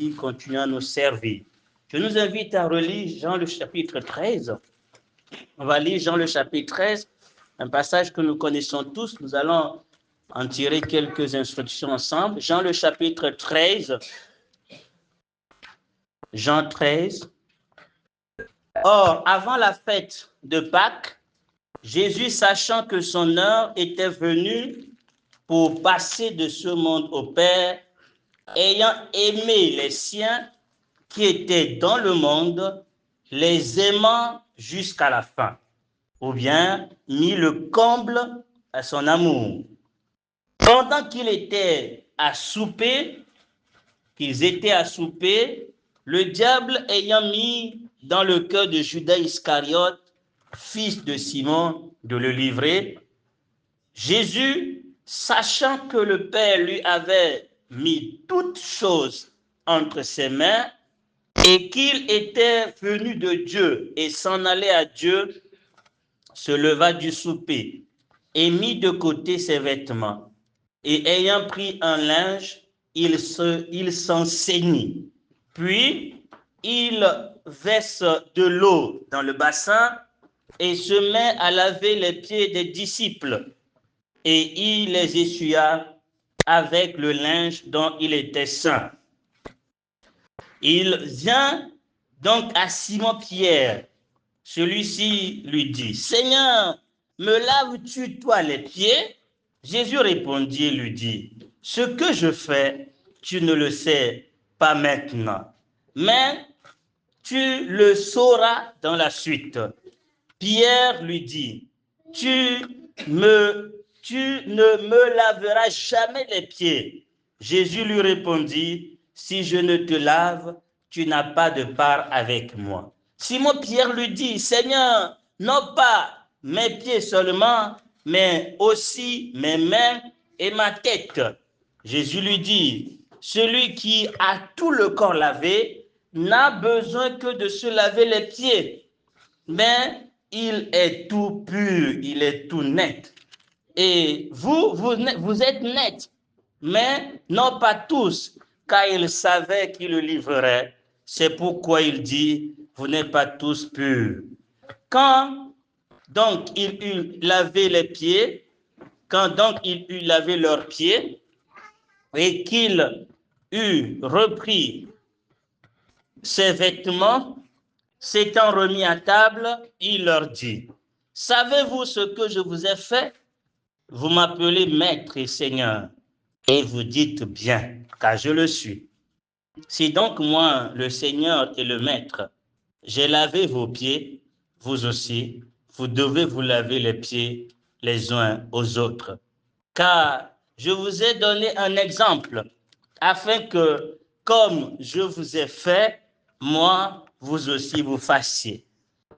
il continue à nous servir. Je nous invite à relire Jean le chapitre 13. On va lire Jean le chapitre 13, un passage que nous connaissons tous. Nous allons en tirer quelques instructions ensemble. Jean le chapitre 13. Jean 13. Or, avant la fête de Pâques, Jésus, sachant que son heure était venue pour passer de ce monde au Père, ayant aimé les siens qui étaient dans le monde, les aimant jusqu'à la fin, ou bien mis le comble à son amour. Pendant qu'ils étaient à souper, le diable ayant mis dans le cœur de Judas Iscariote, fils de Simon, de le livrer, Jésus, sachant que le Père lui avait mis toutes choses entre ses mains et qu'il était venu de Dieu et s'en allait à Dieu, se leva du souper et mit de côté ses vêtements. Et ayant pris un linge, il s'en ceignit. Puis, il verse de l'eau dans le bassin et se met à laver les pieds des disciples. Et il les essuya avec le linge dont il était saint. Il vient donc à Simon-Pierre. Celui-ci lui dit, « Seigneur, me laves-tu toi les pieds ?» Jésus répondit et lui dit, « Ce que je fais, tu ne le sais pas maintenant, mais tu le sauras dans la suite. » Pierre lui dit, « Tu ne me laveras jamais les pieds. » Jésus lui répondit, « Si je ne te lave, tu n'as pas de part avec moi. » Simon-Pierre lui dit, « Seigneur, non pas mes pieds seulement, mais aussi mes mains et ma tête. » Jésus lui dit, « Celui qui a tout le corps lavé n'a besoin que de se laver les pieds, mais il est tout pur, il est tout net. Et vous êtes nets, mais non pas tous, car il savait qu'il le livrerait. C'est pourquoi il dit, vous n'êtes pas tous purs. Quand donc il eut lavé les pieds, quand donc il eut lavé leurs pieds, et qu'il eut repris ses vêtements, s'étant remis à table, il leur dit, « Savez-vous ce que je vous ai fait? Vous m'appelez Maître et Seigneur, et vous dites bien, car je le suis. Si donc moi, le Seigneur et le Maître, j'ai lavé vos pieds, vous aussi, vous devez vous laver les pieds les uns aux autres. Car je vous ai donné un exemple, afin que, comme je vous ai fait, moi, vous aussi vous fassiez.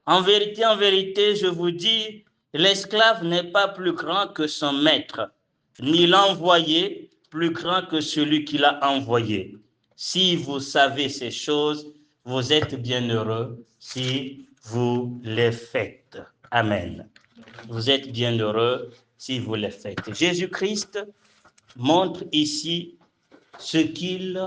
En vérité, je vous dis, l'esclave n'est pas plus grand que son maître, ni l'envoyé plus grand que celui qui l'a envoyé. Si vous savez ces choses, vous êtes bienheureux si vous les faites. Amen. Vous êtes bienheureux si vous les faites. Jésus-Christ montre ici ce qu'il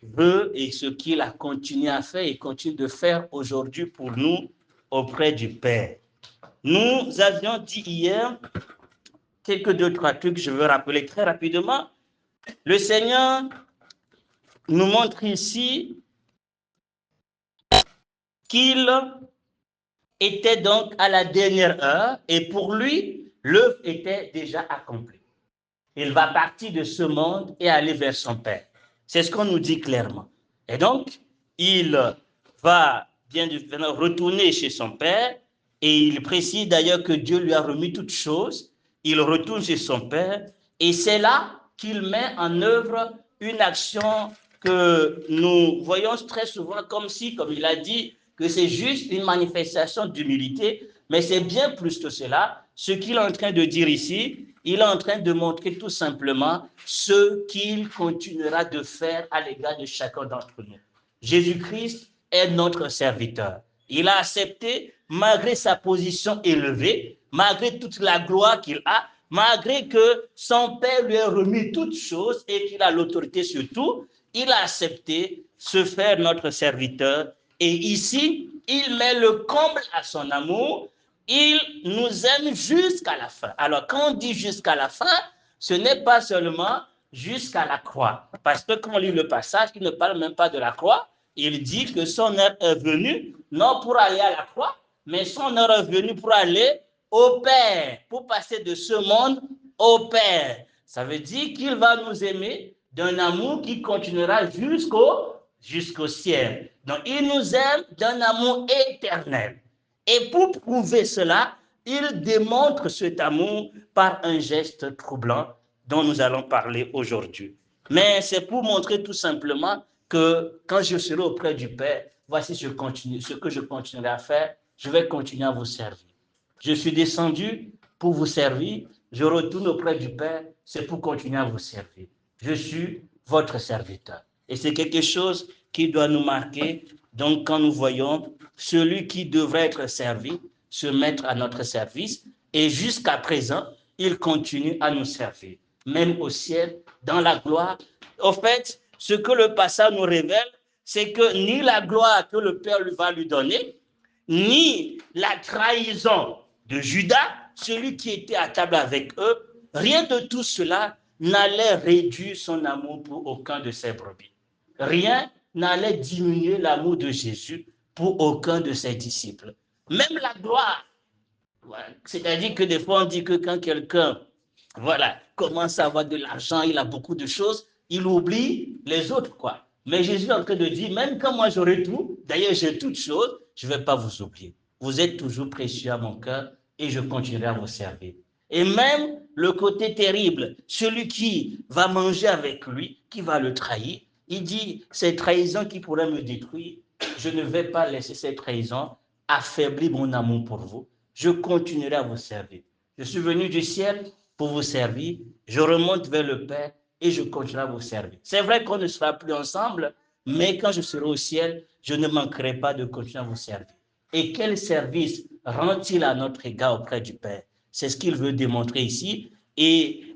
veut et ce qu'il a continué à faire et continue de faire aujourd'hui pour nous auprès du Père. Nous avions dit hier deux, trois trucs, je veux rappeler très rapidement. Le Seigneur nous montre ici qu'il était donc à la dernière heure et pour lui, l'œuvre était déjà accomplie. Il va partir de ce monde et aller vers son Père. C'est ce qu'on nous dit clairement. Et donc, il va bien retourner chez son Père et il précise d'ailleurs que Dieu lui a remis toutes choses. Il retourne chez son Père et c'est là qu'il met en œuvre une action que nous voyons très souvent comme il a dit, que c'est juste une manifestation d'humilité, mais c'est bien plus que cela. Ce qu'il est en train de dire ici, il est en train de montrer tout simplement ce qu'il continuera de faire à l'égard de chacun d'entre nous. Jésus-Christ est notre serviteur. Il a accepté, malgré sa position élevée, malgré toute la gloire qu'il a, malgré que son Père lui ait remis toutes choses et qu'il a l'autorité sur tout, il a accepté se faire notre serviteur. Et ici, il met le comble à son amour. Il nous aime jusqu'à la fin. Alors, quand on dit jusqu'à la fin, ce n'est pas seulement jusqu'à la croix. Parce que quand on lit le passage, il ne parle même pas de la croix. Il dit que son heure est venue, non pour aller à la croix, mais son heure est venue pour aller au Père, pour passer de ce monde au Père. Ça veut dire qu'il va nous aimer d'un amour qui continuera jusqu'au ciel. Donc, il nous aime d'un amour éternel. Et pour prouver cela, il démontre cet amour par un geste troublant dont nous allons parler aujourd'hui. Mais c'est pour montrer tout simplement que quand je serai auprès du Père, voici ce que je continuerai à faire. Je vais continuer à vous servir. Je suis descendu pour vous servir. Je retourne auprès du Père, c'est pour continuer à vous servir. Je suis votre serviteur. Et c'est quelque chose qui doit nous marquer. Donc, quand nous voyons celui qui devrait être servi se mettre à notre service, et jusqu'à présent, il continue à nous servir, même au ciel, dans la gloire. Au fait, ce que le passage nous révèle, c'est que ni la gloire que le Père va lui donner, ni la trahison de Judas, celui qui était à table avec eux, rien de tout cela n'allait réduire son amour pour aucun de ses brebis. Rien n'allait diminuer l'amour de Jésus pour aucun de ses disciples. Même la gloire. C'est-à-dire que des fois, on dit que quand quelqu'un commence à avoir de l'argent, il a beaucoup de choses, il oublie les autres, quoi. Mais Jésus est en train de dire, même quand moi j'aurai tout, d'ailleurs j'ai toutes choses, je ne vais pas vous oublier. Vous êtes toujours précieux à mon cœur et je continuerai à vous servir. Et même le côté terrible, celui qui va manger avec lui, qui va le trahir, il dit, ces trahisons qui pourraient me détruire, je ne vais pas laisser ces trahisons affaiblir mon amour pour vous. Je continuerai à vous servir. Je suis venu du ciel pour vous servir. Je remonte vers le Père et je continuerai à vous servir. C'est vrai qu'on ne sera plus ensemble, mais quand je serai au ciel, je ne manquerai pas de continuer à vous servir. Et quel service rend-il à notre égard auprès du Père? C'est ce qu'il veut démontrer ici. Et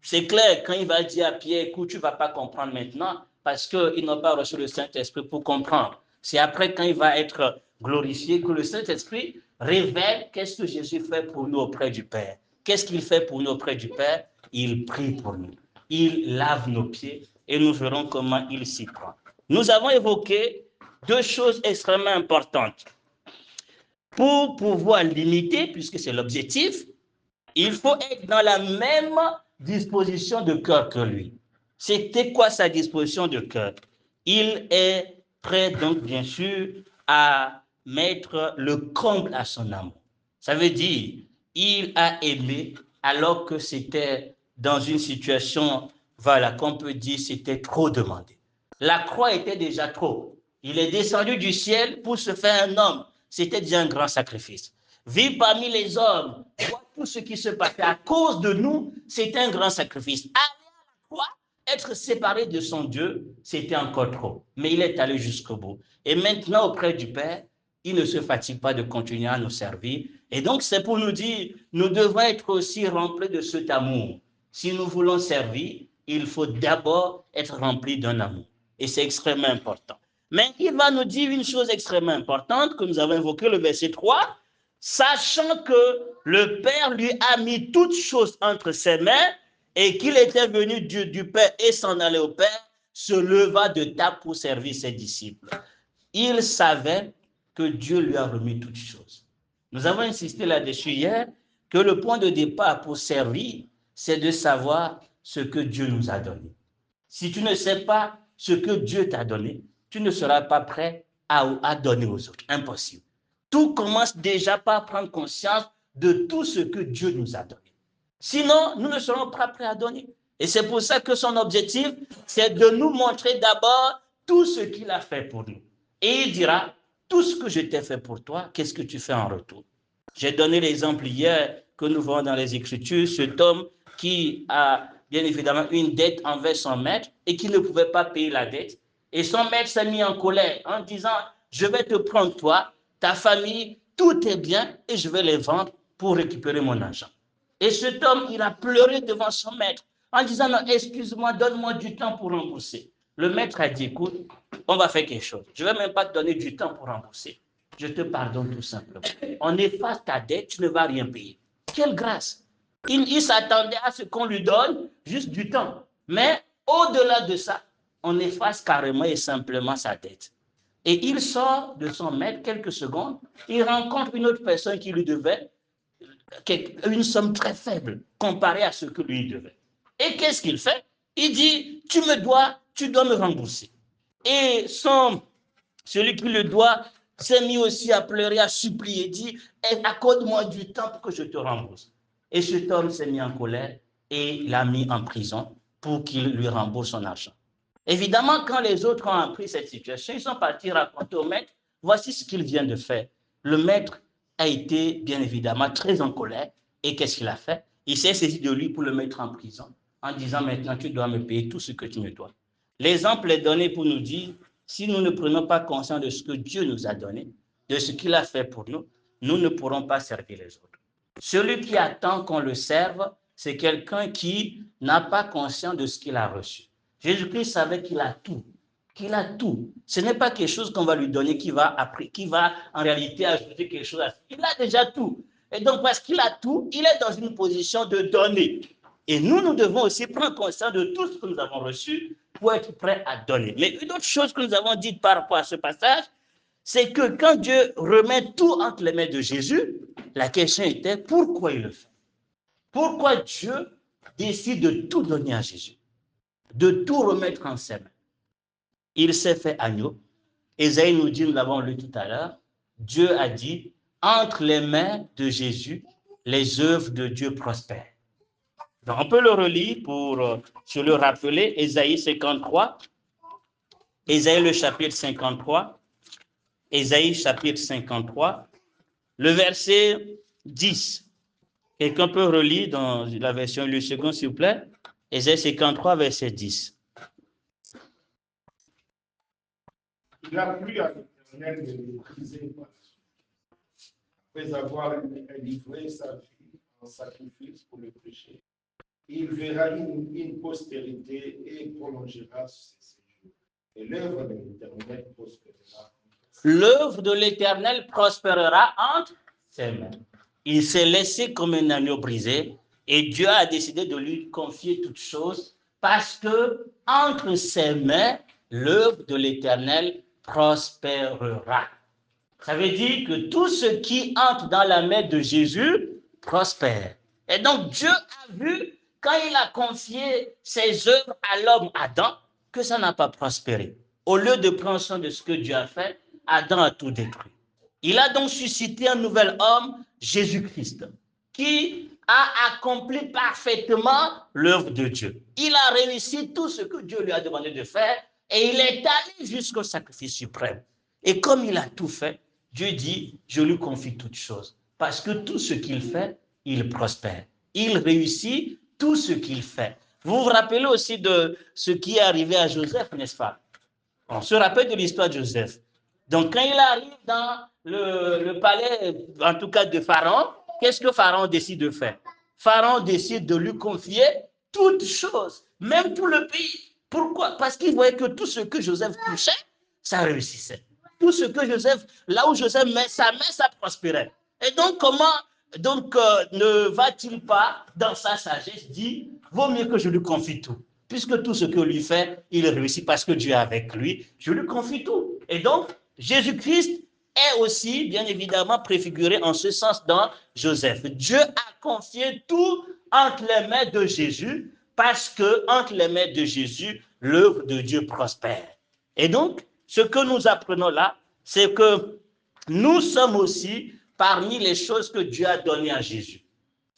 c'est clair, quand il va dire à Pierre, écoute, tu ne vas pas comprendre maintenant, parce qu'ils n'ont pas reçu le Saint-Esprit pour comprendre. C'est après, quand il va être glorifié, que le Saint-Esprit révèle qu'est-ce que Jésus fait pour nous auprès du Père. Qu'est-ce qu'il fait pour nous auprès du Père? Il prie pour nous. Il lave nos pieds et nous verrons comment il s'y prend. Nous avons évoqué deux choses extrêmement importantes. Pour pouvoir l'imiter, puisque c'est l'objectif, il faut être dans la même disposition de cœur que lui. C'était quoi sa disposition de cœur? Il est prêt donc bien sûr à mettre le comble à son amour. Ça veut dire, il a aimé alors que c'était dans une situation, qu'on peut dire, c'était trop demandé. La croix était déjà trop. Il est descendu du ciel pour se faire un homme. C'était déjà un grand sacrifice. Vivre parmi les hommes, voir tout ce qui se passait à cause de nous, c'était un grand sacrifice. Aller à la croix, être séparé de son Dieu, c'était encore trop. Mais il est allé jusqu'au bout. Et maintenant, auprès du Père, il ne se fatigue pas de continuer à nous servir. Et donc, c'est pour nous dire, nous devons être aussi remplis de cet amour. Si nous voulons servir, il faut d'abord être remplis d'un amour. Et c'est extrêmement important. Mais il va nous dire une chose extrêmement importante que nous avons évoqué le verset 3, sachant que le Père lui a mis toutes choses entre ses mains et qu'il était venu du Père et s'en allait au Père, se leva de table pour servir ses disciples. Il savait que Dieu lui a remis toutes choses. Nous avons insisté là-dessus hier que le point de départ pour servir, c'est de savoir ce que Dieu nous a donné. Si tu ne sais pas ce que Dieu t'a donné, tu ne seras pas prêt à donner aux autres. Impossible. Tout commence déjà par prendre conscience de tout ce que Dieu nous a donné. Sinon, nous ne serons pas prêts à donner. Et c'est pour ça que son objectif, c'est de nous montrer d'abord tout ce qu'il a fait pour nous. Et il dira, tout ce que je t'ai fait pour toi, qu'est-ce que tu fais en retour? J'ai donné l'exemple hier que nous voyons dans les Écritures, cet homme qui a bien évidemment une dette envers son maître et qui ne pouvait pas payer la dette. Et son maître s'est mis en colère en disant, je vais te prendre toi, ta famille, tous tes biens et je vais les vendre pour récupérer mon argent. Et cet homme, il a pleuré devant son maître en disant, non, excuse-moi, donne-moi du temps pour rembourser. Le maître a dit, écoute, on va faire quelque chose. Je ne vais même pas te donner du temps pour rembourser. Je te pardonne tout simplement. On efface ta dette, tu ne vas rien payer. Quelle grâce! Il s'attendait à ce qu'on lui donne juste du temps. Mais au-delà de ça, on efface carrément et simplement sa dette. Et il sort de son maître quelques secondes, il rencontre une autre personne qui lui devait une somme très faible comparée à ce que lui devait. Et qu'est-ce qu'il fait? Il dit, tu dois me rembourser. Et celui qui le doit s'est mis aussi à pleurer, à supplier, dit, accorde-moi du temps pour que je te rembourse. Et cet homme s'est mis en colère et l'a mis en prison pour qu'il lui rembourse son argent. Évidemment, quand les autres ont appris cette situation, ils sont partis raconter au maître, voici ce qu'il vient de faire. Le maître a été, bien évidemment, très en colère. Et qu'est-ce qu'il a fait? Il s'est saisi de lui pour le mettre en prison, en disant, maintenant, tu dois me payer tout ce que tu me dois. L'exemple est donné pour nous dire, si nous ne prenons pas conscience de ce que Dieu nous a donné, de ce qu'il a fait pour nous, nous ne pourrons pas servir les autres. Celui qui attend qu'on le serve, c'est quelqu'un qui n'a pas conscience de ce qu'il a reçu. Jésus-Christ savait qu'il a tout. Qu'il a tout. Ce n'est pas quelque chose qu'on va lui donner qui va en réalité ajouter quelque chose à ça. Il a déjà tout. Et donc, parce qu'il a tout, il est dans une position de donner. Et nous devons aussi prendre conscience de tout ce que nous avons reçu pour être prêts à donner. Mais une autre chose que nous avons dit par rapport à ce passage, c'est que quand Dieu remet tout entre les mains de Jésus, la question était pourquoi il le fait? Pourquoi Dieu décide de tout donner à Jésus? De tout remettre en ses mains? Il s'est fait agneau. Ésaïe nous dit, nous l'avons lu tout à l'heure, Dieu a dit, entre les mains de Jésus, les œuvres de Dieu prospèrent. Donc, on peut le relire pour se le rappeler, Ésaïe 53, Ésaïe le chapitre 53, Ésaïe chapitre 53, le verset 10. Quelqu'un peut relire dans la version le second, s'il vous plaît? Ésaïe 53, verset 10. Il a plu à l'Éternel de le briser après avoir livré sa vie en sacrifice pour le péché. Il verra une postérité et prolongera ses séjours. Et l'œuvre de l'Éternel prospérera. L'œuvre de l'Éternel prospérera entre ses mains. Il s'est laissé comme un agneau brisé et Dieu a décidé de lui confier toutes choses parce que entre ses mains, l'œuvre de l'Éternel prospérera. Ça veut dire que tout ce qui entre dans la main de Jésus prospère. Et donc Dieu a vu, quand il a confié ses œuvres à l'homme Adam, que ça n'a pas prospéré. Au lieu de prendre soin de ce que Dieu a fait, Adam a tout détruit. Il a donc suscité un nouvel homme, Jésus-Christ, qui a accompli parfaitement l'œuvre de Dieu. Il a réussi tout ce que Dieu lui a demandé de faire et il est allé jusqu'au sacrifice suprême. Et comme il a tout fait, Dieu dit, je lui confie toutes choses. Parce que tout ce qu'il fait, il prospère. Il réussit tout ce qu'il fait. Vous vous rappelez aussi de ce qui est arrivé à Joseph, n'est-ce pas? On se rappelle de l'histoire de Joseph. Donc, quand il arrive dans le palais, en tout cas de Pharaon, qu'est-ce que Pharaon décide de faire? Pharaon décide de lui confier toutes choses, même tout le pays. Pourquoi? Parce qu'il voyait que tout ce que Joseph touchait, ça réussissait. Tout ce que Joseph, là où Joseph met sa main, ça prospérait. Et donc, ne va-t-il pas, dans sa sagesse, dire, vaut mieux que je lui confie tout. Puisque tout ce que lui fait, il réussit parce que Dieu est avec lui, je lui confie tout. Et donc, Jésus-Christ est aussi, bien évidemment, préfiguré en ce sens dans Joseph. Dieu a confié tout entre les mains de Jésus parce que entre les mains de Jésus, l'œuvre de Dieu prospère. Et donc, ce que nous apprenons là, c'est que nous sommes aussi parmi les choses que Dieu a données à Jésus.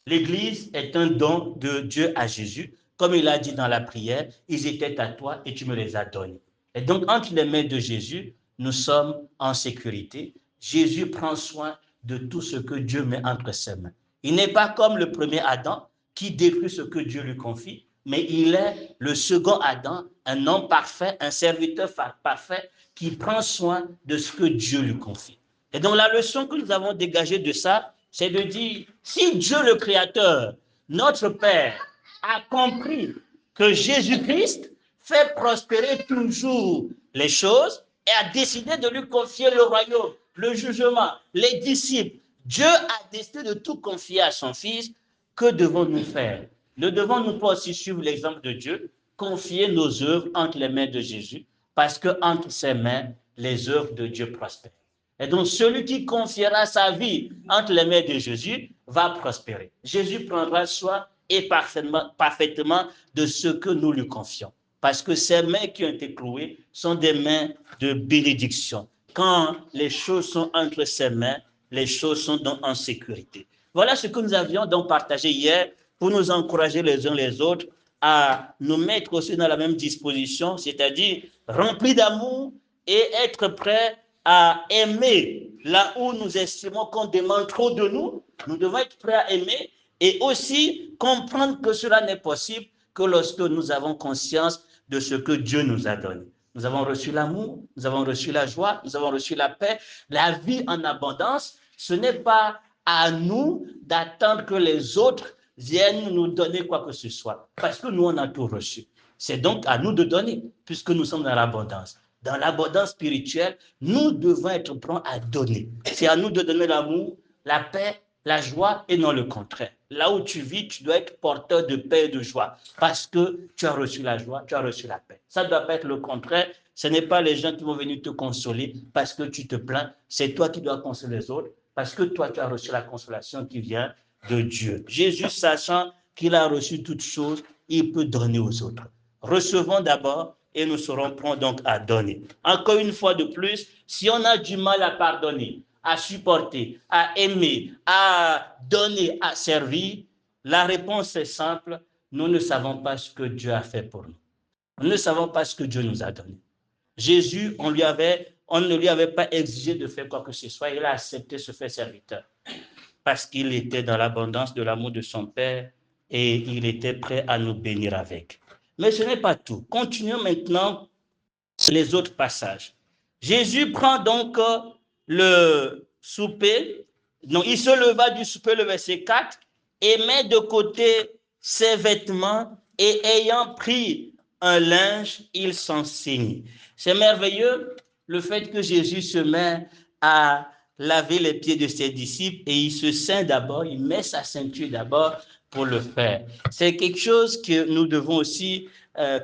L'Église est un don de Dieu à Jésus. Comme il a dit dans la prière, ils étaient à toi et tu me les as donnés. Et donc, entre les mains de Jésus, nous sommes en sécurité. Jésus prend soin de tout ce que Dieu met entre ses mains. Il n'est pas comme le premier Adam qui détruit ce que Dieu lui confie, mais il est le second Adam, un homme parfait, un serviteur parfait qui prend soin de ce que Dieu lui confie. Et donc, la leçon que nous avons dégagée de ça, c'est de dire, si Dieu le Créateur, notre Père, a compris que Jésus-Christ fait prospérer toujours les choses et a décidé de lui confier le royaume, le jugement, les disciples. Dieu a décidé de tout confier à son Fils. Que devons-nous faire? Ne devons-nous pas aussi suivre l'exemple de Dieu, confier nos œuvres entre les mains de Jésus, parce que entre ses mains, les œuvres de Dieu prospèrent. Et donc, celui qui confiera sa vie entre les mains de Jésus va prospérer. Jésus prendra soin et parfaitement de ce que nous lui confions. Parce que ces mains qui ont été clouées sont des mains de bénédiction. Quand les choses sont entre ses mains, les choses sont donc en sécurité. Voilà ce que nous avions donc partagé hier pour nous encourager les uns les autres à nous mettre aussi dans la même disposition, c'est-à-dire remplis d'amour et être prêts à aimer là où nous estimons qu'on demande trop de nous. Nous devons être prêts à aimer et aussi comprendre que cela n'est possible que lorsque nous avons conscience de ce que Dieu nous a donné. Nous avons reçu l'amour, nous avons reçu la joie, nous avons reçu la paix, la vie en abondance. Ce n'est pas à nous d'attendre que les autres viennent nous donner quoi que ce soit, parce que nous, on a tout reçu. C'est donc à nous de donner, puisque nous sommes dans l'abondance. Dans l'abondance spirituelle, nous devons être prêts à donner. C'est à nous de donner l'amour, la paix, la joie et non le contraire. Là où tu vis, tu dois être porteur de paix et de joie parce que tu as reçu la joie, tu as reçu la paix. Ça ne doit pas être le contraire. Ce n'est pas les gens qui vont venir te consoler parce que tu te plains. C'est toi qui dois consoler les autres parce que toi, tu as reçu la consolation qui vient de Dieu. Jésus, sachant qu'il a reçu toutes choses, il peut donner aux autres. Recevons d'abord et nous serons prêts donc à donner. Encore une fois de plus, si on a du mal à pardonner, à supporter, à aimer, à donner, à servir, la réponse est simple, nous ne savons pas ce que Dieu a fait pour nous. Nous ne savons pas ce que Dieu nous a donné. Jésus, on ne lui avait pas exigé de faire quoi que ce soit, il a accepté ce fait serviteur parce qu'il était dans l'abondance de l'amour de son Père et il était prêt à nous bénir avec. Mais ce n'est pas tout. Continuons maintenant les autres passages. Jésus prend donc le souper. Donc, il se leva du souper, le verset 4, et met de côté ses vêtements et ayant pris un linge, il s'en signe. C'est merveilleux le fait que Jésus se met à laver les pieds de ses disciples et il se ceint d'abord, il met sa ceinture d'abord pour le faire. C'est quelque chose que nous devons aussi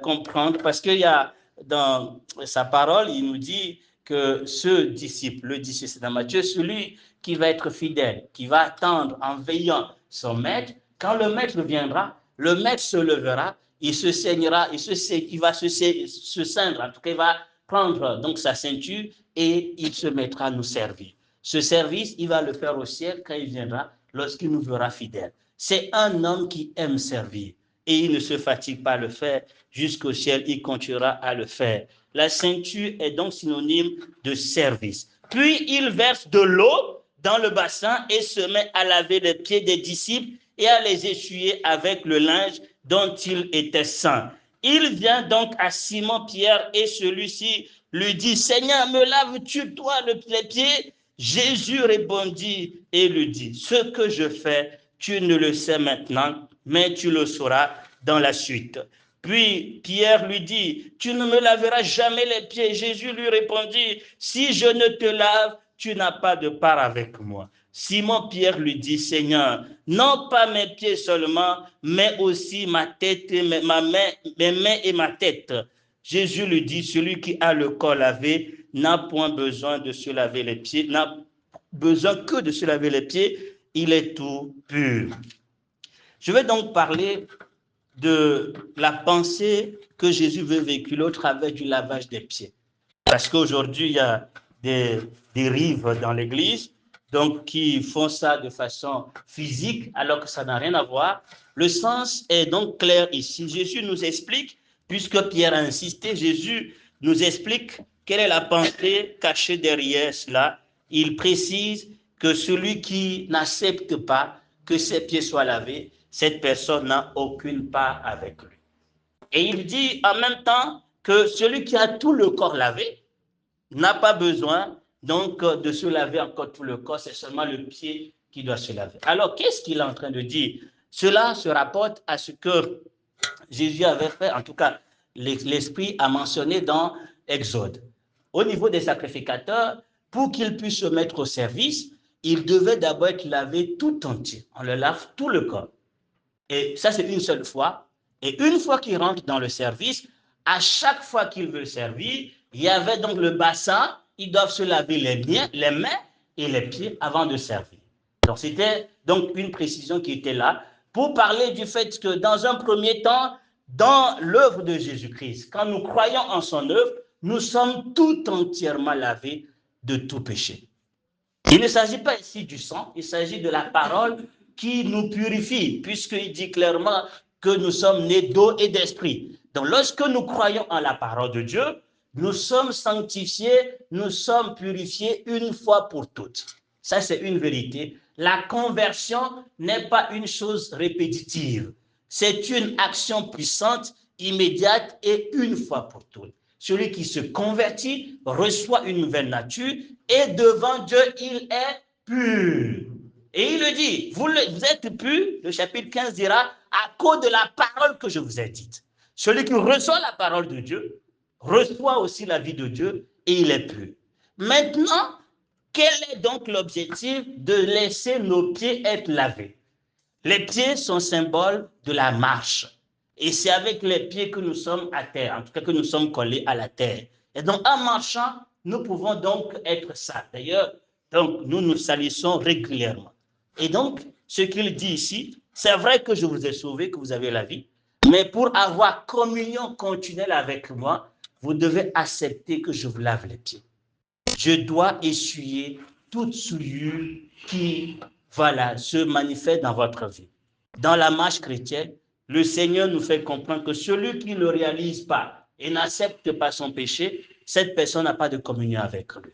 comprendre parce qu'il y a dans sa parole, il nous dit que ce disciple, le disciple, c'est dans Matthieu, celui qui va être fidèle, qui va attendre en veillant son maître, quand le maître viendra, le maître se levera, il se saignera, il va se ceindre, en tout cas, il va prendre donc sa ceinture et il se mettra à nous servir. Ce service, il va le faire au ciel quand il viendra, lorsqu'il nous verra fidèles. C'est un homme qui aime servir et il ne se fatigue pas à le faire. Jusqu'au ciel, il continuera à le faire. La ceinture est donc synonyme de service. Puis il verse de l'eau dans le bassin et se met à laver les pieds des disciples et à les essuyer avec le linge dont il était saint. Il vient donc à Simon-Pierre et celui-ci lui dit, Seigneur, me laves-tu toi les pieds? Jésus répondit et lui dit, ce que je fais, tu ne le sais maintenant, mais tu le sauras dans la suite. Puis Pierre lui dit, tu ne me laveras jamais les pieds. Jésus lui répondit, si je ne te lave, tu n'as pas de part avec moi. Simon-Pierre lui dit, Seigneur, non pas mes pieds seulement, mais aussi ma tête, mes mains et ma tête. Jésus lui dit, celui qui a le corps lavé n'a point besoin de se laver les pieds, n'a besoin que de se laver les pieds, il est tout pur. Je vais donc parler de la pensée que Jésus veut véhiculer au travers du lavage des pieds. Parce qu'aujourd'hui, il y a des dérives dans l'Église, donc qui font ça de façon physique, alors que ça n'a rien à voir. Le sens est donc clair ici. Jésus nous explique, puisque Pierre a insisté, Jésus nous explique quelle est la pensée cachée derrière cela. Il précise que celui qui n'accepte pas que ses pieds soient lavés, cette personne n'a aucune part avec lui. Et il dit en même temps que celui qui a tout le corps lavé n'a pas besoin donc de se laver encore tout le corps, c'est seulement le pied qui doit se laver. Alors, qu'est-ce qu'il est en train de dire? Cela se rapporte à ce que Jésus avait fait, en tout cas, l'Esprit a mentionné dans Exode. Au niveau des sacrificateurs, pour qu'ils puissent se mettre au service, ils devaient d'abord être lavés tout entier. On leur lave tout le corps. Et ça, c'est une seule fois. Et une fois qu'ils rentrent dans le service, à chaque fois qu'ils veulent servir, il y avait donc le bassin. Ils doivent se laver les mains et les pieds avant de servir. Donc, c'était donc une précision qui était là pour parler du fait que dans un premier temps, dans l'œuvre de Jésus-Christ, quand nous croyons en son œuvre, nous sommes tout entièrement lavés de tout péché. Il ne s'agit pas ici du sang, il s'agit de la parole qui nous purifie, puisqu'il dit clairement que nous sommes nés d'eau et d'esprit. Donc, lorsque nous croyons en la parole de Dieu, nous sommes sanctifiés, nous sommes purifiés une fois pour toutes. Ça, c'est une vérité. La conversion n'est pas une chose répétitive. C'est une action puissante, immédiate et une fois pour toutes. Celui qui se convertit reçoit une nouvelle nature et devant Dieu, il est pur. Et il le dit, vous êtes pur, le chapitre 15 dira, à cause de la parole que je vous ai dite. Celui qui reçoit la parole de Dieu reçoit aussi la vie de Dieu et il est pur. Maintenant, quel est donc l'objectif de laisser nos pieds être lavés? Les pieds sont symbole de la marche. Et c'est avec les pieds que nous sommes à terre, en tout cas que nous sommes collés à la terre. Et donc, en marchant, nous pouvons donc être sales. D'ailleurs, donc, nous nous salissons régulièrement. Et donc, ce qu'il dit ici, c'est vrai que je vous ai sauvé, que vous avez la vie, mais pour avoir communion continuelle avec moi, vous devez accepter que je vous lave les pieds. Je dois essuyer toute souillure qui, se manifeste dans votre vie. Dans la marche chrétienne, le Seigneur nous fait comprendre que celui qui ne réalise pas et n'accepte pas son péché, cette personne n'a pas de communion avec lui.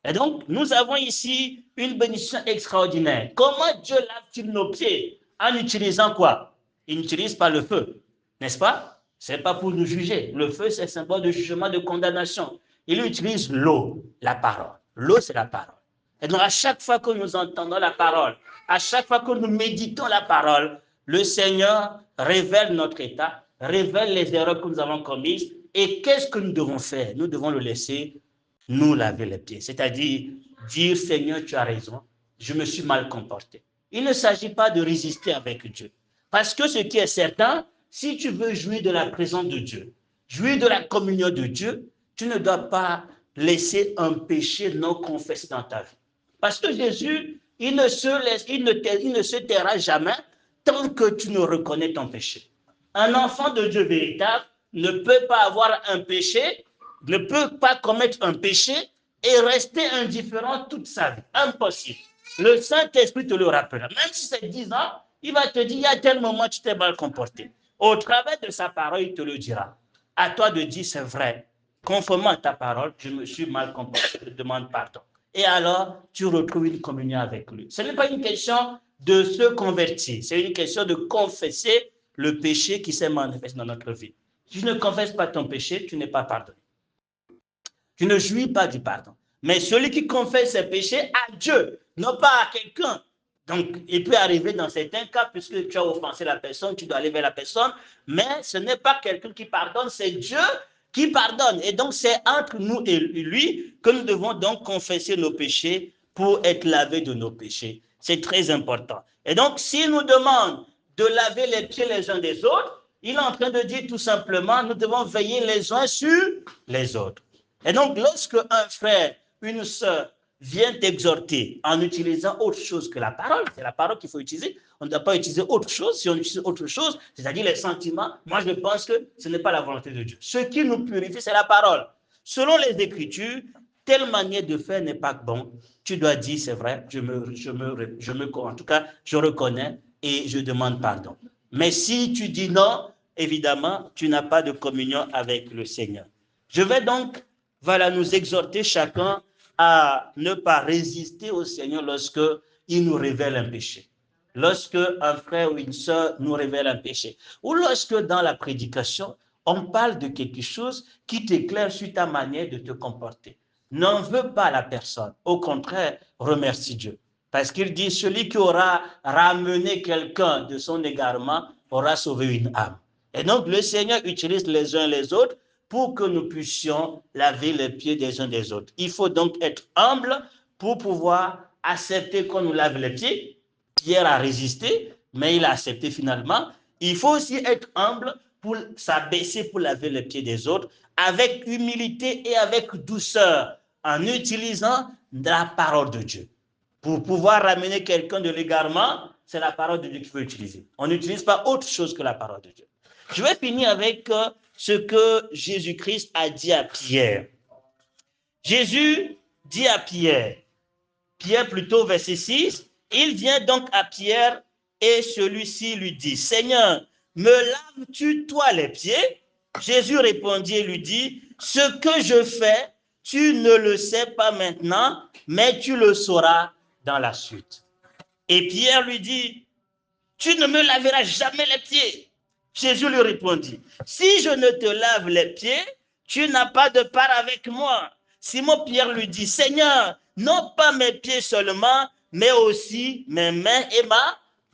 Et donc, nous avons ici une bénédiction extraordinaire. Comment Dieu lave-t-il nos pieds? En utilisant quoi? Il n'utilise pas le feu, n'est-ce pas? Ce n'est pas pour nous juger. Le feu, c'est un symbole de jugement, de condamnation. Il utilise l'eau, la parole. L'eau, c'est la parole. Et donc, à chaque fois que nous entendons la parole, à chaque fois que nous méditons la parole, le Seigneur révèle notre état, révèle les erreurs que nous avons commises. Et qu'est-ce que nous devons faire? Nous devons le laisser nous laver les pieds. C'est-à-dire dire, Seigneur, tu as raison, je me suis mal comporté. Il ne s'agit pas de résister avec Dieu. Parce que ce qui est certain, si tu veux jouir de la présence de Dieu, jouir de la communion de Dieu, tu ne dois pas laisser un péché non confessé dans ta vie. Parce que Jésus, il ne se taira jamais tant que tu ne reconnais ton péché. Un enfant de Dieu véritable ne peut pas avoir un péché, ne peut pas commettre un péché et rester indifférent toute sa vie. Impossible. Le Saint-Esprit te le rappellera. Même si c'est 10 ans, il va te dire, il y a tel moment tu t'es mal comporté. Au travers de sa parole, il te le dira. À toi de dire, c'est vrai. Conformément à ta parole, je me suis mal comporté, je demande pardon. Et alors, tu retrouves une communion avec lui. Ce n'est pas une question de se convertir, c'est une question de confesser le péché qui s'est manifesté dans notre vie. Si tu ne confesses pas ton péché, tu n'es pas pardonné. Tu ne jouis pas du pardon. Mais celui qui confesse ses péchés à Dieu, non pas à quelqu'un. Donc, il peut arriver dans certains cas, puisque tu as offensé la personne, tu dois aller vers la personne, mais ce n'est pas quelqu'un qui pardonne, c'est Dieu qui pardonne. Et donc, c'est entre nous et lui que nous devons donc confesser nos péchés pour être lavés de nos péchés. C'est très important. Et donc, s'il nous demande de laver les pieds les uns des autres, il est en train de dire tout simplement, nous devons veiller les uns sur les autres. Et donc, lorsque un frère, une sœur vient t'exhorter en utilisant autre chose que la parole, c'est la parole qu'il faut utiliser, on ne doit pas utiliser autre chose. Si on utilise autre chose, c'est-à-dire les sentiments, moi je pense que ce n'est pas la volonté de Dieu. Ce qui nous purifie, c'est la parole. Selon les Écritures, telle manière de faire n'est pas bon. Tu dois dire, c'est vrai, en tout cas, je reconnais et je demande pardon. Mais si tu dis non, évidemment, tu n'as pas de communion avec le Seigneur. Je vais donc nous exhorter chacun à ne pas résister au Seigneur lorsque il nous révèle un péché. Lorsque un frère ou une sœur nous révèle un péché. Ou lorsque dans la prédication, on parle de quelque chose qui t'éclaire sur ta manière de te comporter. N'en veux pas la personne. Au contraire, remercie Dieu. Parce qu'il dit, celui qui aura ramené quelqu'un de son égarement aura sauvé une âme. Et donc, le Seigneur utilise les uns les autres pour que nous puissions laver les pieds des uns des autres. Il faut donc être humble pour pouvoir accepter qu'on nous lave les pieds. Pierre a résisté, mais il a accepté finalement. Il faut aussi être humble pour s'abaisser pour laver les pieds des autres avec humilité et avec douceur en utilisant la parole de Dieu. Pour pouvoir ramener quelqu'un de l'égarement, c'est la parole de Dieu qu'il faut utiliser. On n'utilise pas autre chose que la parole de Dieu. Je vais finir avec ce que Jésus-Christ a dit à Pierre. Jésus dit à Pierre, plutôt verset 6, il vient donc à Pierre et celui-ci lui dit, Seigneur, me laves-tu toi les pieds? Jésus répondit et lui dit, ce que je fais, tu ne le sais pas maintenant, mais tu le sauras dans la suite. Et Pierre lui dit, tu ne me laveras jamais les pieds. Jésus lui répondit, si je ne te lave les pieds, tu n'as pas de part avec moi. Simon-Pierre lui dit, Seigneur, non pas mes pieds seulement, mais aussi mes mains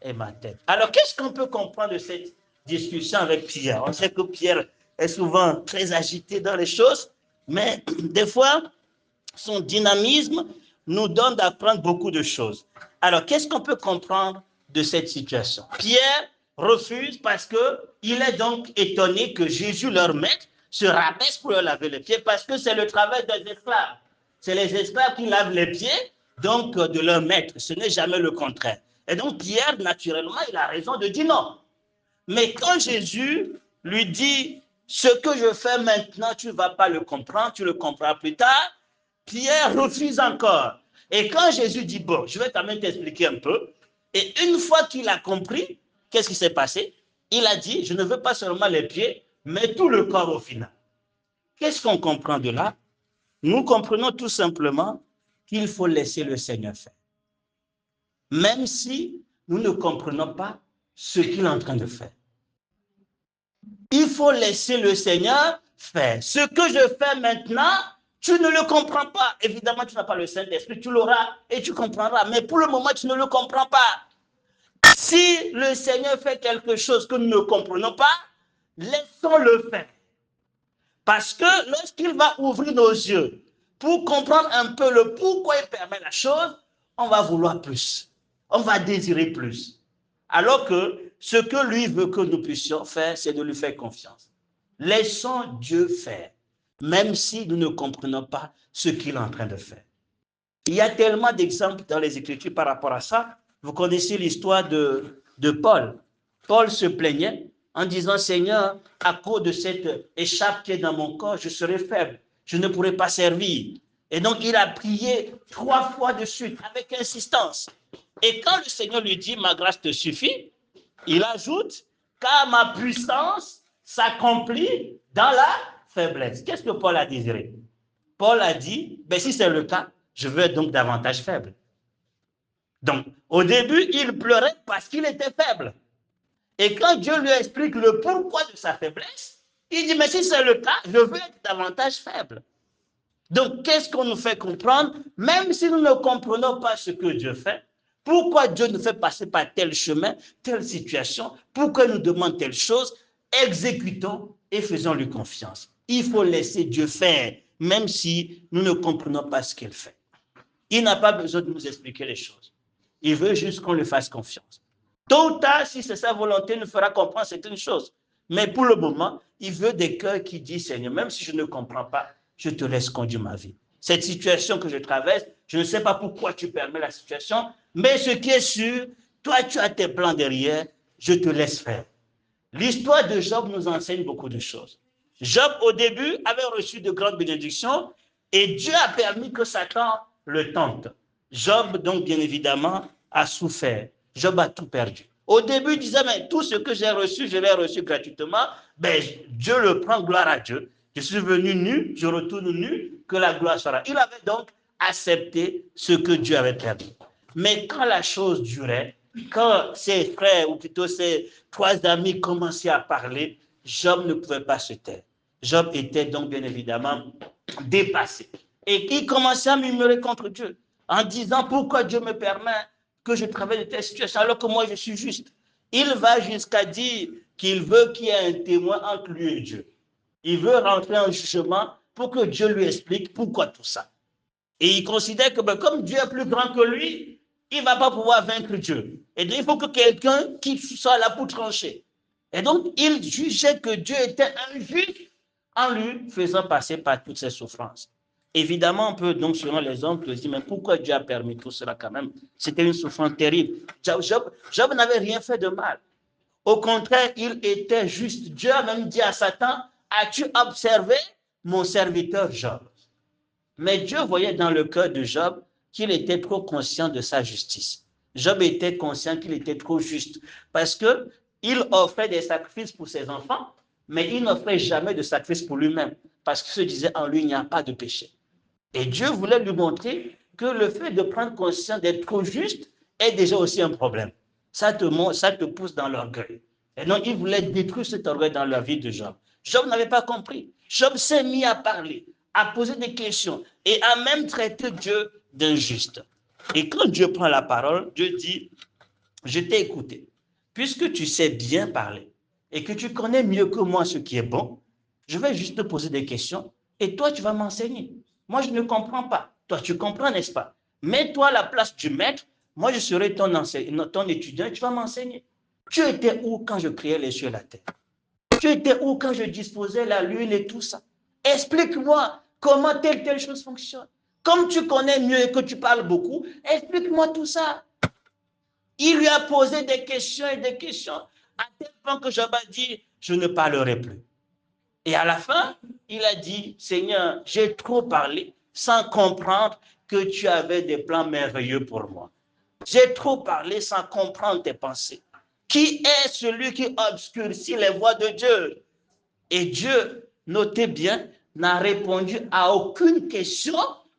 et ma tête. Alors, qu'est-ce qu'on peut comprendre de cette discussion avec Pierre? On sait que Pierre est souvent très agité dans les choses, mais des fois, son dynamisme nous donne d'apprendre beaucoup de choses. Alors, qu'est-ce qu'on peut comprendre de cette situation? Pierre refuse parce qu'il est donc étonné que Jésus, leur maître, se rabaisse pour leur laver les pieds parce que c'est le travail des esclaves. C'est les esclaves qui lavent les pieds, donc de leur maître. Ce n'est jamais le contraire. Et donc, Pierre, naturellement, il a raison de dire non. Mais quand Jésus lui dit, ce que je fais maintenant, tu ne vas pas le comprendre, tu le comprends plus tard, Pierre refuse encore. Et quand Jésus dit, bon, je vais quand même t'expliquer un peu, et une fois qu'il a compris, qu'est-ce qui s'est passé? Il a dit, je ne veux pas seulement les pieds, mais tout le corps au final. Qu'est-ce qu'on comprend de là? Nous comprenons tout simplement qu'il faut laisser le Seigneur faire. Même si nous ne comprenons pas ce qu'il est en train de faire. Il faut laisser le Seigneur faire. Ce que je fais maintenant, tu ne le comprends pas. Évidemment, tu n'as pas le Saint-Esprit, tu l'auras et tu comprendras. Mais pour le moment, tu ne le comprends pas. Si le Seigneur fait quelque chose que nous ne comprenons pas, laissons-le faire. Parce que lorsqu'il va ouvrir nos yeux pour comprendre un peu le pourquoi il permet la chose, on va vouloir plus. On va désirer plus. Alors que ce que lui veut que nous puissions faire, c'est de lui faire confiance. Laissons Dieu faire, même si nous ne comprenons pas ce qu'il est en train de faire. Il y a tellement d'exemples dans les Écritures par rapport à ça. Vous connaissez l'histoire de Paul. Paul se plaignait en disant, Seigneur, à cause de cette écharpe qui est dans mon corps, je serai faible, je ne pourrai pas servir. Et donc, il a prié 3 fois de suite avec insistance. Et quand le Seigneur lui dit, ma grâce te suffit, il ajoute, car ma puissance s'accomplit dans la faiblesse. Qu'est-ce que Paul a désiré? Paul a dit, ben, si c'est le cas, je veux être donc davantage faible. Donc, au début, il pleurait parce qu'il était faible. Et quand Dieu lui explique le pourquoi de sa faiblesse, il dit, mais si c'est le cas, je veux être davantage faible. Donc, qu'est-ce qu'on nous fait comprendre? Même si nous ne comprenons pas ce que Dieu fait, pourquoi Dieu nous fait passer par tel chemin, telle situation, pourquoi il nous demande telle chose, exécutons et faisons-lui confiance. Il faut laisser Dieu faire, même si nous ne comprenons pas ce qu'il fait. Il n'a pas besoin de nous expliquer les choses. Il veut juste qu'on lui fasse confiance. Tôt ou tard, si c'est sa volonté, il nous fera comprendre certaines choses. Mais pour le moment, il veut des cœurs qui disent, Seigneur, même si je ne comprends pas, je te laisse conduire ma vie. Cette situation que je traverse, je ne sais pas pourquoi tu permets la situation, mais ce qui est sûr, toi, tu as tes plans derrière, je te laisse faire. L'histoire de Job nous enseigne beaucoup de choses. Job, au début, avait reçu de grandes bénédictions et Dieu a permis que Satan le tente. Job, donc, bien évidemment, a souffert. Job a tout perdu. Au début, il disait, mais tout ce que j'ai reçu, je l'ai reçu gratuitement. Ben, Dieu le prend, gloire à Dieu. Je suis venu nu, je retourne nu, que la gloire sera. Il avait donc accepté ce que Dieu avait permis. Mais quand la chose durait, quand ses frères, ou plutôt ses 3 amis commençaient à parler, Job ne pouvait pas se taire. Job était donc bien évidemment dépassé. Et il commençait à murmurer contre Dieu, en disant, pourquoi Dieu me permet que je traverse de telles situations alors que moi je suis juste? Il va jusqu'à dire, qu'il veut qu'il y ait un témoin entre lui et Dieu. Il veut rentrer en jugement pour que Dieu lui explique pourquoi tout ça. Et il considère que comme Dieu est plus grand que lui, il ne va pas pouvoir vaincre Dieu. Et donc, il faut que quelqu'un qui soit là pour trancher. Et donc, il jugeait que Dieu était injuste en lui faisant passer par toutes ces souffrances. Évidemment, on peut donc, selon les hommes, se dire, mais pourquoi Dieu a permis tout cela quand même? C'était une souffrance terrible. Job n'avait rien fait de mal. Au contraire, il était juste. Dieu a même dit à Satan, as-tu observé mon serviteur Job? Mais Dieu voyait dans le cœur de Job qu'il était trop conscient de sa justice. Job était conscient qu'il était trop juste parce qu'il offrait des sacrifices pour ses enfants, mais il n'offrait jamais de sacrifice pour lui-même parce qu'il se disait en lui, il n'y a pas de péché. Et Dieu voulait lui montrer que le fait de prendre conscience d'être trop juste est déjà aussi un problème. Ça te pousse dans l'orgueil. Et donc, il voulait détruire cet orgueil dans la vie de Job. Job n'avait pas compris. Job s'est mis à parler, à poser des questions et à même traiter Dieu d'injuste. Et quand Dieu prend la parole, Dieu dit, je t'ai écouté. Puisque tu sais bien parler et que tu connais mieux que moi ce qui est bon, je vais juste te poser des questions et toi, tu vas m'enseigner. Moi, je ne comprends pas. Toi, tu comprends, n'est-ce pas? Mets-toi à la place du maître. Moi, je serai ton étudiant et tu vas m'enseigner. Tu étais où quand je créais les cieux et la terre? Tu étais où quand je disposais la lune et tout ça? Explique-moi comment telle chose fonctionne. Comme tu connais mieux et que tu parles beaucoup, explique-moi tout ça. Il lui a posé des questions et des questions, à tel point que Job a dit, je ne parlerai plus. Et à la fin, il a dit, Seigneur, j'ai trop parlé sans comprendre que tu avais des plans merveilleux pour moi. J'ai trop parlé sans comprendre tes pensées. Qui est celui qui obscurcit les voies de Dieu? Et Dieu, notez bien, n'a répondu à aucune question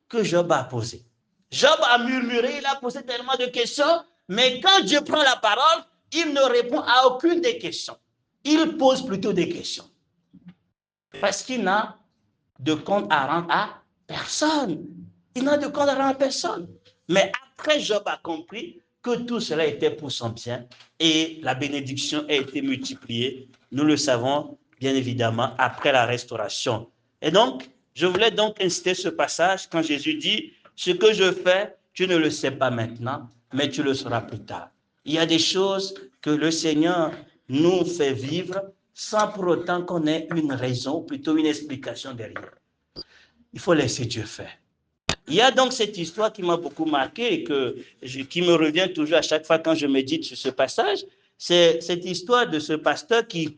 que Job a posée. Job a murmuré, il a posé tellement de questions, mais quand Dieu prend la parole, il ne répond à aucune des questions. Il pose plutôt des questions. Parce qu'il n'a de compte à rendre à personne. Il n'a de compte à rendre à personne. Mais après, Job a compris que tout cela était pour son bien et la bénédiction a été multipliée. Nous le savons, bien évidemment, après la restauration. Et donc, je voulais donc inciter ce passage quand Jésus dit, ce que je fais, tu ne le sais pas maintenant, mais tu le sauras plus tard. Il y a des choses que le Seigneur nous fait vivre sans pour autant qu'on ait une raison, ou plutôt une explication derrière. Il faut laisser Dieu faire. Il y a donc cette histoire qui m'a beaucoup marqué et qui me revient toujours à chaque fois quand je médite sur ce passage. C'est cette histoire de ce pasteur qui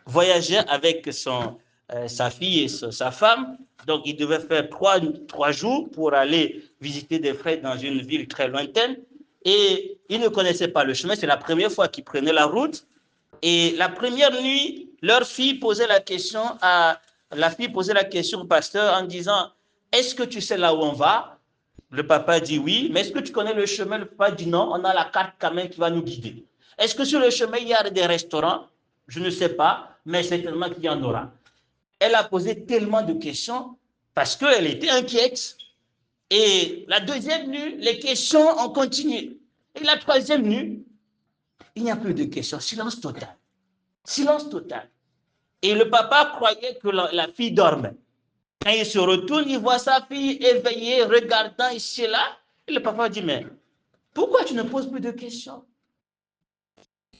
voyageait avec sa fille et sa femme. Donc, il devait faire trois jours pour aller visiter des frères dans une ville très lointaine. Et il ne connaissait pas le chemin. C'est la première fois qu'il prenait la route. Et la première nuit, la fille posait la question au pasteur en disant, est-ce que tu sais là où on va? Le papa dit oui, mais est-ce que tu connais le chemin? Le papa dit non, on a la carte quand même qui va nous guider. Est-ce que sur le chemin, il y a des restaurants? Je ne sais pas, mais certainement qu'il y en aura. Elle a posé tellement de questions parce qu'elle était inquiète. Et la deuxième nuit, les questions ont continué. Et la troisième nuit, il n'y a plus de questions, silence total. Silence total. Et le papa croyait que la fille dormait. Quand il se retourne, il voit sa fille éveillée, regardant ici et là. Et le papa dit, mais pourquoi tu ne poses plus de questions?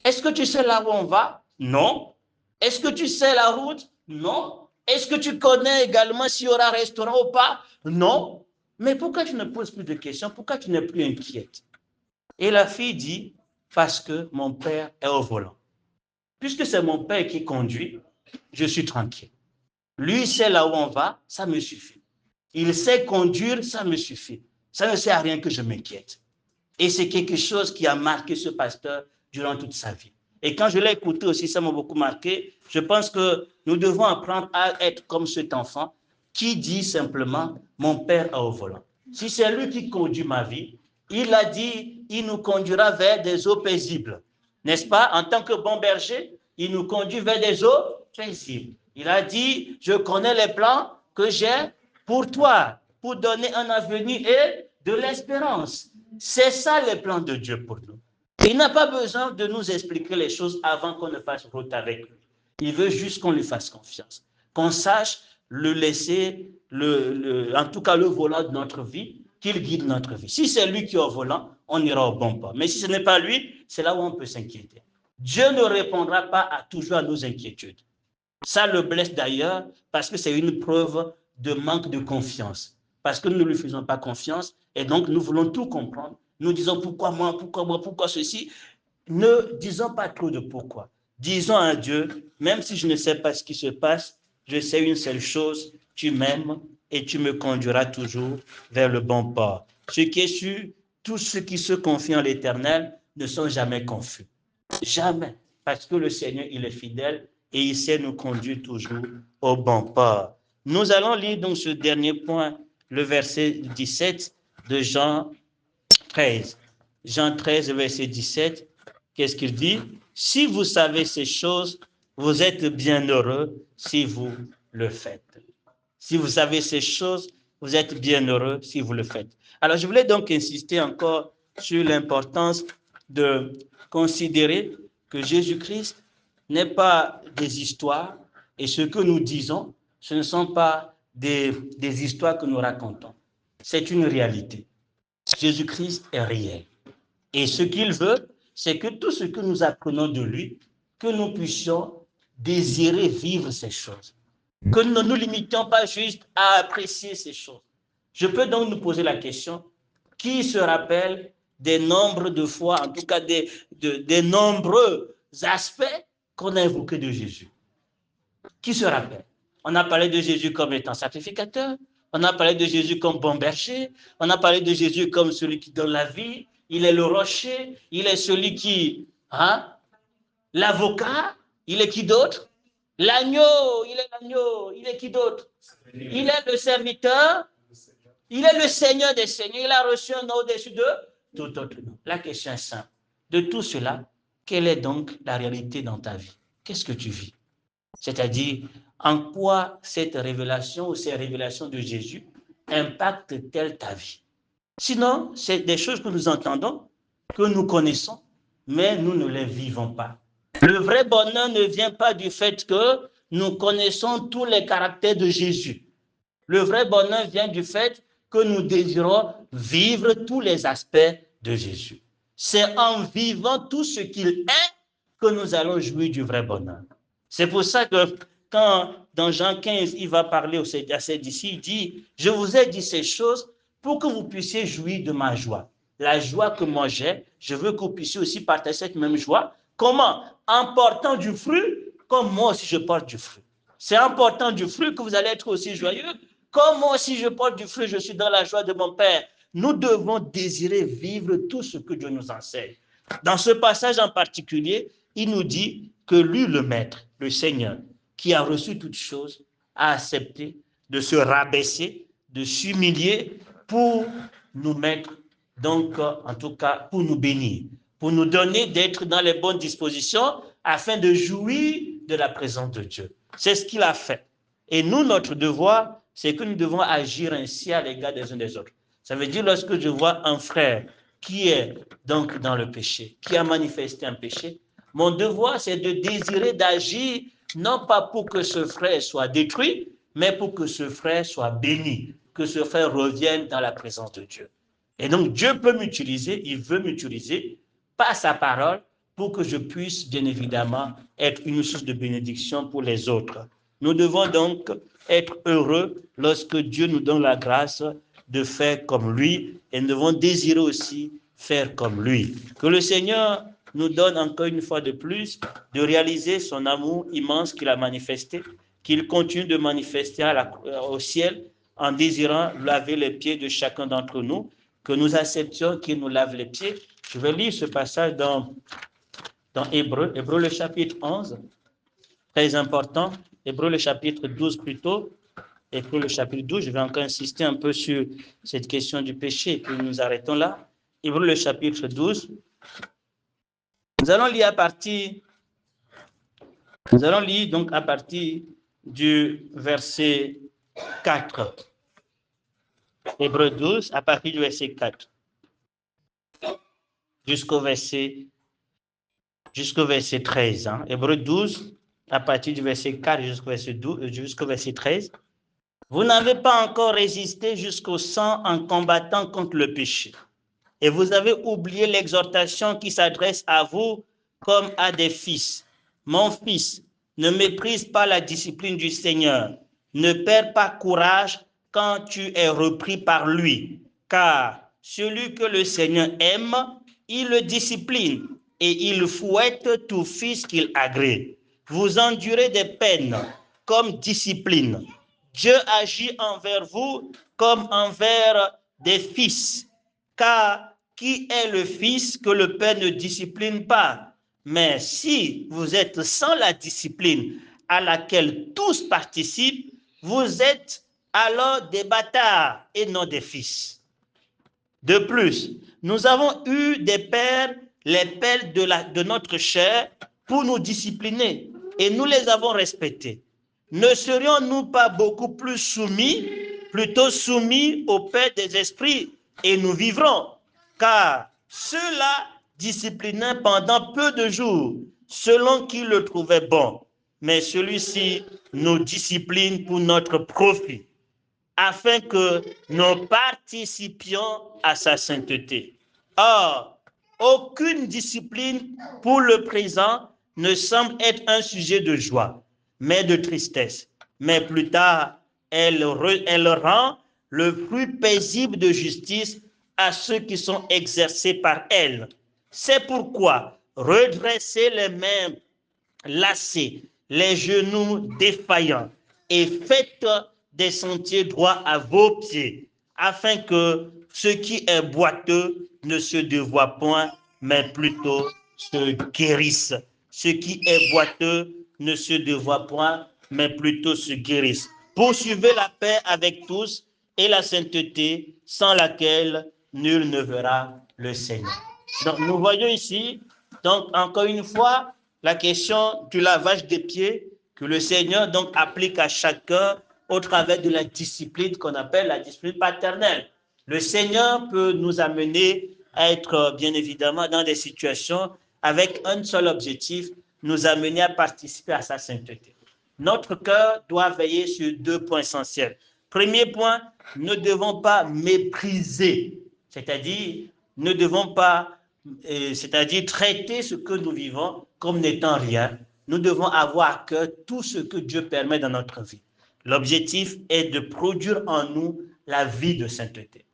Est-ce que tu sais là où on va? Non. Est-ce que tu sais la route? Non. Est-ce que tu connais également s'il y aura un restaurant ou pas? Non. Mais pourquoi tu ne poses plus de questions? Pourquoi tu n'es plus inquiète? Et la fille dit, parce que mon père est au volant. Puisque c'est mon père qui conduit, je suis tranquille. Lui sait là où on va, ça me suffit. Il sait conduire, ça me suffit. Ça ne sert à rien que je m'inquiète. Et c'est quelque chose qui a marqué ce pasteur durant toute sa vie. Et quand je l'ai écouté aussi, ça m'a beaucoup marqué. Je pense que nous devons apprendre à être comme cet enfant qui dit simplement, mon père est au volant. Si c'est lui qui conduit ma vie, il a dit, il nous conduira vers des eaux paisibles. N'est-ce pas? En tant que bon berger, il nous conduit vers des eaux paisibles. Il a dit, je connais les plans que j'ai pour toi, pour donner un avenir et de l'espérance. C'est ça les plans de Dieu pour nous. Il n'a pas besoin de nous expliquer les choses avant qu'on ne fasse route avec lui. Il veut juste qu'on lui fasse confiance, qu'on sache le laisser, en tout cas le volant de notre vie, qu'il guide notre vie. Si c'est lui qui est au volant, on ira au bon pas. Mais si ce n'est pas lui, c'est là où on peut s'inquiéter. Dieu ne répondra pas toujours à nos inquiétudes. Ça le blesse d'ailleurs parce que c'est une preuve de manque de confiance. Parce que nous ne lui faisons pas confiance et donc nous voulons tout comprendre. Nous disons pourquoi moi, pourquoi ceci. Ne disons pas trop de pourquoi. Disons à Dieu, même si je ne sais pas ce qui se passe, je sais une seule chose, tu m'aimes et tu me conduiras toujours vers le bon port. Ce qui est sûr, tous ceux qui se confient en l'Éternel ne sont jamais confus. Jamais. Parce que le Seigneur, il est fidèle et il sait nous conduire toujours au bon port. Nous allons lire donc ce dernier point, le verset 17 de Jean 13. Jean 13, verset 17, qu'est-ce qu'il dit? Si vous savez ces choses, vous êtes bien heureux si vous le faites. Si vous savez ces choses, vous êtes bien heureux si vous le faites. Alors, je voulais donc insister encore sur l'importance de considérer que Jésus-Christ n'est pas des histoires et ce que nous disons, ce ne sont pas des histoires que nous racontons. C'est une réalité. Jésus-Christ est réel. Et ce qu'il veut, c'est que tout ce que nous apprenons de lui, que nous puissions désirer vivre ces choses. Que nous ne nous limitions pas juste à apprécier ces choses. Je peux donc nous poser la question, qui se rappelle des nombres de fois, en tout cas des nombreux aspects qu'on a évoqués de Jésus? Qui se rappelle? On a parlé de Jésus comme étant sacrificateur, on a parlé de Jésus comme bon berger, on a parlé de Jésus comme celui qui donne la vie, il est le rocher, il est celui qui, l'avocat, il est qui d'autre? L'agneau, il est qui d'autre? Il est le serviteur, il est le Seigneur des Seigneurs, il a reçu un nom au-dessus de tout autre nom. La question est simple. De tout cela, quelle est donc la réalité dans ta vie? Qu'est-ce que tu vis? C'est-à-dire, en quoi cette révélation ou ces révélations de Jésus impactent-elles ta vie? Sinon, c'est des choses que nous entendons, que nous connaissons, mais nous ne les vivons pas. Le vrai bonheur ne vient pas du fait que nous connaissons tous les caractères de Jésus. Le vrai bonheur vient du fait que nous désirons vivre tous les aspects de Jésus. C'est en vivant tout ce qu'il est que nous allons jouir du vrai bonheur. C'est pour ça que quand dans Jean 15, il va parler à ses disciples, il dit, je vous ai dit ces choses pour que vous puissiez jouir de ma joie. La joie que moi j'ai, je veux que vous puissiez aussi partager cette même joie. Comment? En portant du fruit, comme moi aussi je porte du fruit. C'est en portant du fruit que vous allez être aussi joyeux. Comme moi aussi je porte du fruit, je suis dans la joie de mon Père. Nous devons désirer vivre tout ce que Dieu nous enseigne. Dans ce passage en particulier, il nous dit que lui, le Maître, le Seigneur, qui a reçu toutes choses, a accepté de se rabaisser, de s'humilier pour nous mettre, donc en tout cas pour nous bénir, pour nous donner d'être dans les bonnes dispositions afin de jouir de la présence de Dieu. C'est ce qu'il a fait. Et nous, notre devoir, c'est que nous devons agir ainsi à l'égard des uns des autres. Ça veut dire lorsque je vois un frère qui est donc dans le péché, qui a manifesté un péché, mon devoir, c'est de désirer d'agir, non pas pour que ce frère soit détruit, mais pour que ce frère soit béni, que ce frère revienne dans la présence de Dieu. Et donc, Dieu peut m'utiliser, il veut m'utiliser par sa parole pour que je puisse, bien évidemment, être une source de bénédiction pour les autres. Nous devons donc être heureux lorsque Dieu nous donne la grâce de faire comme lui et nous devons désirer aussi faire comme lui. Que le Seigneur nous donne encore une fois de plus de réaliser son amour immense qu'il a manifesté, qu'il continue de manifester au ciel en désirant laver les pieds de chacun d'entre nous, que nous acceptions qu'il nous lave les pieds. Je vais lire ce passage dans Hébreu le chapitre 11, très important, Hébreu le chapitre 12 plutôt, Hébreu le chapitre 12, je vais encore insister un peu sur cette question du péché, et puis nous arrêtons là. Hébreu le chapitre 12, nous allons lire donc à partir du verset 4. Hébreu 12, à partir du verset 4. jusqu'au verset 13. Hein. Hébreux 12, à partir du verset 4 jusqu'au verset 13. Vous n'avez pas encore résisté jusqu'au sang en combattant contre le péché. Et vous avez oublié l'exhortation qui s'adresse à vous comme à des fils. Mon fils, ne méprise pas la discipline du Seigneur. Ne perds pas courage quand tu es repris par lui. Car celui que le Seigneur aime, il le discipline et il fouette tout fils qu'il agrée. Vous endurez des peines comme discipline. Dieu agit envers vous comme envers des fils. Car qui est le fils que le père ne discipline pas? Mais si vous êtes sans la discipline à laquelle tous participent, vous êtes alors des bâtards et non des fils. De plus, nous avons eu des pères, les pères de notre chair, pour nous discipliner, et nous les avons respectés. Ne serions-nous pas beaucoup plus plutôt soumis au Père des esprits, et nous vivrons? Car ceux-là disciplinaient pendant peu de jours, selon qu'ils le trouvaient bon. Mais celui-ci nous discipline pour notre profit, afin que nous participions à sa sainteté. Or, aucune discipline pour le présent ne semble être un sujet de joie, mais de tristesse. Mais plus tard, elle rend le fruit paisible de justice à ceux qui sont exercés par elle. C'est pourquoi redressez les mains lassées, les genoux défaillants, et faites des sentiers droits à vos pieds, afin que ce qui est boiteux ne se dévoie point, mais plutôt se guérisse. Ce qui est boiteux ne se dévoie point, mais plutôt se guérisse. Poursuivez la paix avec tous et la sainteté, sans laquelle nul ne verra le Seigneur. Donc, nous voyons ici, donc, encore une fois, la question du lavage des pieds que le Seigneur donc applique à chacun au travers de la discipline qu'on appelle la discipline paternelle. Le Seigneur peut nous amener à être bien évidemment dans des situations avec un seul objectif, nous amener à participer à sa sainteté. Notre cœur doit veiller sur 2 points essentiels. Premier point, ne devons pas mépriser, c'est-à-dire ne devons pas traiter ce que nous vivons comme n'étant rien. Nous devons avoir à cœur tout ce que Dieu permet dans notre vie. L'objectif est de produire en nous la vie de sainteté.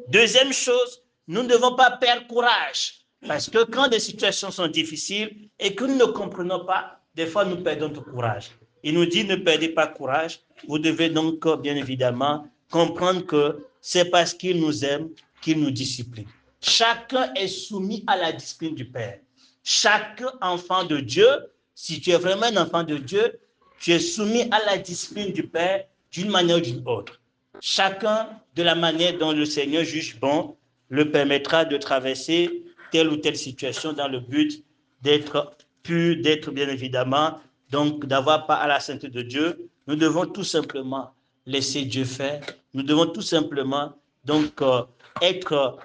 Deuxième chose, nous ne devons pas perdre courage, parce que quand des situations sont difficiles et que nous ne comprenons pas, des fois nous perdons notre courage. Il nous dit ne perdez pas courage. Vous devez donc bien évidemment comprendre que c'est parce qu'il nous aime qu'il nous discipline. Chacun est soumis à la discipline du Père. Chaque enfant de Dieu, si tu es vraiment un enfant de Dieu, tu es soumis à la discipline du Père d'une manière ou d'une autre. Chacun, de la manière dont le Seigneur juge bon, le permettra de traverser telle ou telle situation dans le but d'être pur, d'être bien évidemment, donc d'avoir part à la sainteté de Dieu. Nous devons tout simplement laisser Dieu faire. Nous devons tout simplement donc être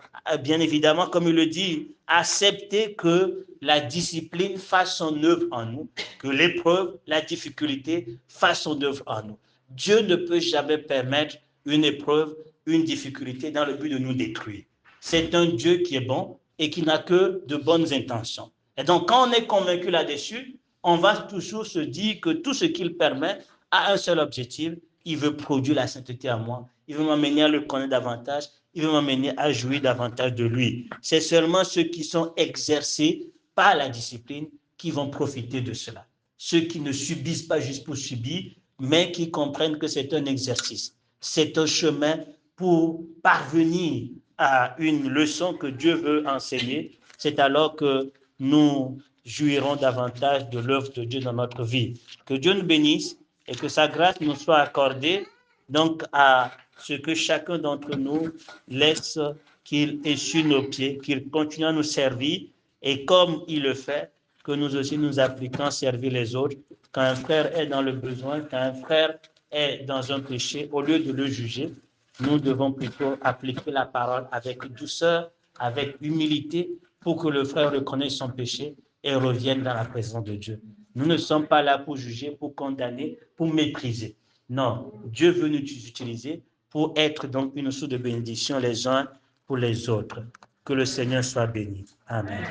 bien évidemment, comme il le dit, accepter que la discipline fasse son œuvre en nous, que l'épreuve, la difficulté fasse son œuvre en nous. Dieu ne peut jamais permettre une épreuve, une difficulté dans le but de nous détruire. C'est un Dieu qui est bon et qui n'a que de bonnes intentions. Et donc, quand on est convaincu là-dessus, on va toujours se dire que tout ce qu'il permet a un seul objectif, il veut produire la sainteté en moi, il veut m'amener à le connaître davantage, il veut m'amener à jouir davantage de lui. C'est seulement ceux qui sont exercés par la discipline qui vont profiter de cela. Ceux qui ne subissent pas juste pour subir, mais qui comprennent que c'est un exercice. C'est un chemin pour parvenir à une leçon que Dieu veut enseigner. C'est alors que nous jouirons davantage de l'œuvre de Dieu dans notre vie. Que Dieu nous bénisse et que sa grâce nous soit accordée donc à ce que chacun d'entre nous laisse qu'il essuie nos pieds, qu'il continue à nous servir et comme il le fait, que nous aussi nous appliquons à servir les autres. Quand un frère est dans le besoin, quand un frère est dans un péché, au lieu de le juger, nous devons plutôt appliquer la parole avec douceur, avec humilité pour que le frère reconnaisse son péché et revienne dans la présence de Dieu. Nous ne sommes pas là pour juger, pour condamner, pour mépriser. Non, Dieu veut nous utiliser pour être donc une source de bénédiction les uns pour les autres. Que le Seigneur soit béni. Amen.